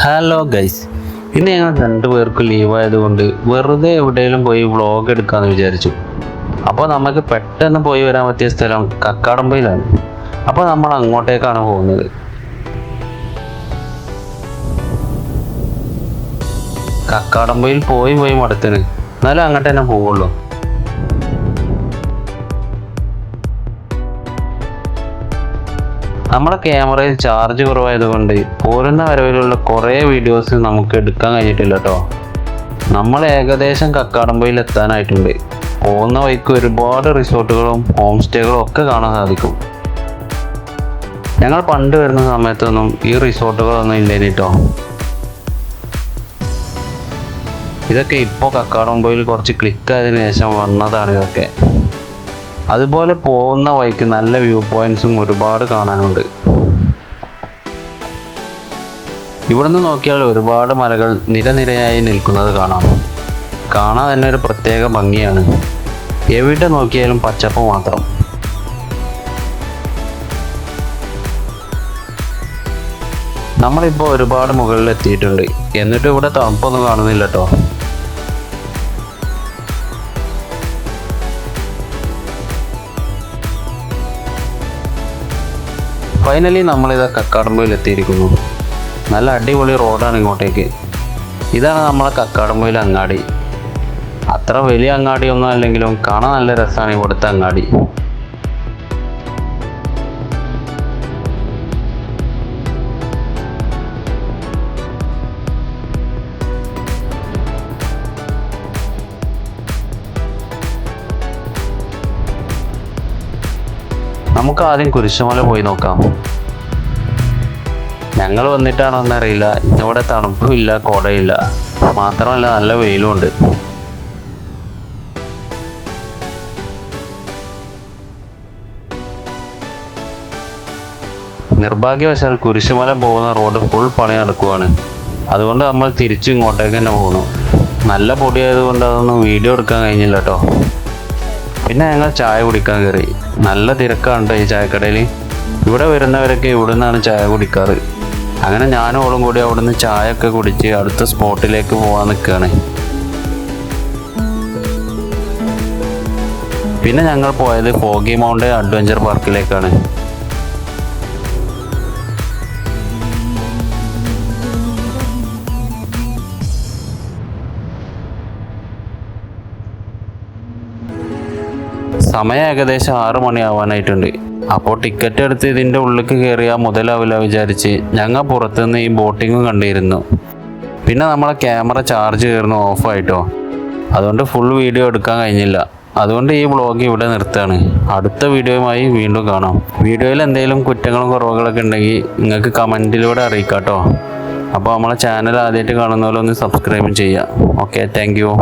Hello guys, ഇന്ന് ഞങ്ങൾ രണ്ടുപേർക്കും ലീവായതുകൊണ്ട് വെറുതെ എവിടെയെങ്കിലും പോയി വ്ളോഗ് എടുക്കാമെന്ന് വിചാരിച്ചു. അപ്പോൾ നമുക്ക് പെട്ടെന്ന് പോയി വരാൻ പറ്റിയ സ്ഥലം കക്കാടംപൊയിലാണ്. അപ്പോൾ നമ്മൾ അങ്ങോട്ടേക്കാണ് പോകുന്നത്. കക്കാടംപൊയിൽ പോയി മടുത്തിന്, എന്നാലും അങ്ങോട്ട് തന്നെ പോവുള്ളൂ. നമ്മുടെ ക്യാമറയിൽ ചാർജ് കുറവായതുകൊണ്ട് പോരുന്ന വരവിലുള്ള കുറേ വീഡിയോസ് നമുക്ക് എടുക്കാൻ കഴിഞ്ഞിട്ടില്ല കേട്ടോ. നമ്മൾ ഏകദേശം കക്കാടംപൊയിൽ എത്താനായിട്ടുണ്ട്. പോകുന്ന വഴിക്ക് ഒരുപാട് റിസോർട്ടുകളും ഹോം സ്റ്റേകളും ഒക്കെ കാണാൻ സാധിക്കും. ഞങ്ങൾ പണ്ട് വരുന്ന സമയത്തൊന്നും ഈ റിസോർട്ടുകളൊന്നും ഇല്ലേനി കേട്ടോ. ഇതൊക്കെ ഇപ്പോൾ കക്കാടംപൊയിൽ കുറച്ച് ക്ലിക്കായതിനു ശേഷം വന്നതാണ് ഇതൊക്കെ. അതുപോലെ പോകുന്ന വഴിക്ക് നല്ല വ്യൂ പോയിന്റ്സും ഒരുപാട് കാണാനുണ്ട്. ഇവിടുന്ന് നോക്കിയാൽ ഒരുപാട് മലകൾ നിരനിരയായി നിൽക്കുന്നത് കാണാം തന്നെ ഒരു പ്രത്യേക ഭംഗിയാണ്. എവിടെ നോക്കിയാലും പച്ചപ്പ് മാത്രം. നമ്മളിപ്പോൾ ഒരുപാട് മുകളിൽ എത്തിയിട്ടുണ്ട്, എന്നിട്ട് ഇവിടെ തണുപ്പൊന്നും കാണുന്നില്ല കേട്ടോ. ഫൈനലി നമ്മളിതാ കക്കാടംപൊയിൽ എത്തിയിരിക്കുന്നു. നല്ല അടിപൊളി റോഡാണ് ഇങ്ങോട്ടേക്ക്. ഇതാണ് നമ്മളെ കക്കാടംപൊയിൽ അങ്ങാടി. അത്ര വലിയ അങ്ങാടിയൊന്നും അല്ലെങ്കിലും കാണാൻ നല്ല രസമാണ് ഇവിടുത്തെ അങ്ങാടി. നമുക്ക് ആദ്യം കുരിശുമല പോയി നോക്കാം. ഞങ്ങൾ വന്നിട്ടാണോന്നറിയില്ല, ഇവിടെ തണുപ്പുമില്ല, കോടയില്ല, മാത്രമല്ല നല്ല വെയിലുമുണ്ട്. നിർഭാഗ്യവശാൽ കുരിശുമല പോകുന്ന റോഡ് ഫുൾ പണി നടക്കുവാണ്. അതുകൊണ്ട് നമ്മൾ തിരിച്ചു ഇങ്ങോട്ടേക്ക് തന്നെ പോകണം. നല്ല പൊടിയായതുകൊണ്ട് അതൊന്നും വീഡിയോ എടുക്കാൻ കഴിഞ്ഞില്ല കേട്ടോ. പിന്നെ ഞങ്ങൾ ചായ കുടിക്കാൻ കയറി. നല്ല തിരക്കാണ് ഈ ചായക്കടയിൽ. ഇവിടെ വരുന്നവരൊക്കെ ഇവിടെ നിന്നാണ് ചായ കുടിക്കാറ്. അങ്ങനെ ഞാനും ഓളും കൂടി അവിടുന്ന് ചായ ഒക്കെ കുടിച്ച് അടുത്ത സ്പോട്ടിലേക്ക് പോകാൻ നിൽക്കുകയാണ്. പിന്നെ ഞങ്ങൾ പോയത് ഫോഗി മൗണ്ടൻ അഡ്വഞ്ചർ പാർക്കിലേക്കാണ്. സമയം ഏകദേശം 6 മണിയാവാനായിട്ടുണ്ട്. അപ്പോൾ ടിക്കറ്റ് എടുത്ത് ഇതിൻ്റെ ഉള്ളിലേക്ക് കയറിയാൽ മുതലാവില്ല വിചാരിച്ച് ഞങ്ങൾ പുറത്തുനിന്ന് ഈ ബോട്ടിങ്ങും കണ്ടിരുന്നു. പിന്നെ നമ്മളെ ക്യാമറ ചാർജ് കയറുന്നു ഓഫായിട്ടോ. അതുകൊണ്ട് ഫുൾ വീഡിയോ എടുക്കാൻ കഴിഞ്ഞില്ല. അതുകൊണ്ട് ഈ വ്ളോഗ് ഇവിടെ നിർത്തുകയാണ്. അടുത്ത വീഡിയോയുമായി വീണ്ടും കാണാം. വീഡിയോയിൽ എന്തെങ്കിലും കുറ്റങ്ങളും കുറവുകളൊക്കെ ഉണ്ടെങ്കിൽ നിങ്ങൾക്ക് കമൻറ്റിലൂടെ അറിയിക്കാം കേട്ടോ. അപ്പോൾ നമ്മളെ ചാനൽ ആദ്യമായിട്ട് കാണുന്ന പോലെ ഒന്ന് സബ്സ്ക്രൈബ് ചെയ്യുക. Okay, thank you.